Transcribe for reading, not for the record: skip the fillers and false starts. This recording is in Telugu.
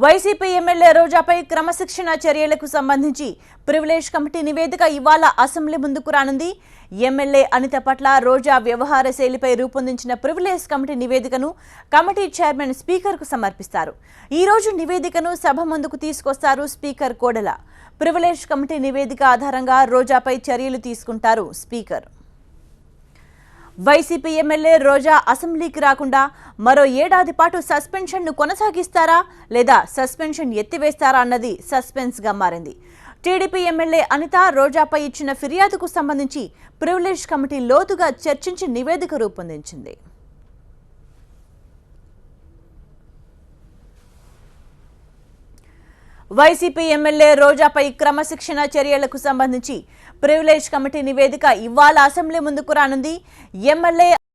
వైసీపీ ఎమ్మెల్యే రోజాపై క్రమశిక్షణ చర్యలకు సంబంధించి ప్రివిలేజ్ కమిటీ నివేదిక ఇవాళ అసెంబ్లీ ముందుకు రానుంది. ఎమ్మెల్యే అనిత పట్ల రోజా వ్యవహార శైలిపై రూపొందించిన ప్రివిలేజ్ కమిటీ నివేదికను కమిటీ చైర్మన్ స్పీకర్కు సమర్పిస్తారు. ఈ రోజు నివేదికను సభ ముందుకు తీసుకొస్తారు స్పీకర్ కోడెల. ప్రివిలేజ్ కమిటీ నివేదిక ఆధారంగా రోజాపై చర్యలు తీసుకుంటారు స్పీకర్. వైసీపీ ఎమ్మెల్యే రోజా అసెంబ్లీకి రాకుండా మరో ఏడాది పాటు సస్పెన్షన్ను కొనసాగిస్తారా లేదా సస్పెన్షన్ ఎత్తివేస్తారా అన్నది సస్పెన్స్గా మారింది. టీడీపీ ఎమ్మెల్యే అనిత రోజాపై ఇచ్చిన ఫిర్యాదుకు సంబంధించి ప్రివిలేజ్ కమిటీ లోతుగా చర్చించి నివేదిక రూపొందించింది. వైసీపీ ఎమ్మెల్యే రోజాపై క్రమశిక్షణ చర్యలకు సంబంధించి ప్రివిలేజ్ కమిటీ నివేదిక ఇవాళ అసెంబ్లీ ముందుకు రానుంది. ఎమ్మెల్యే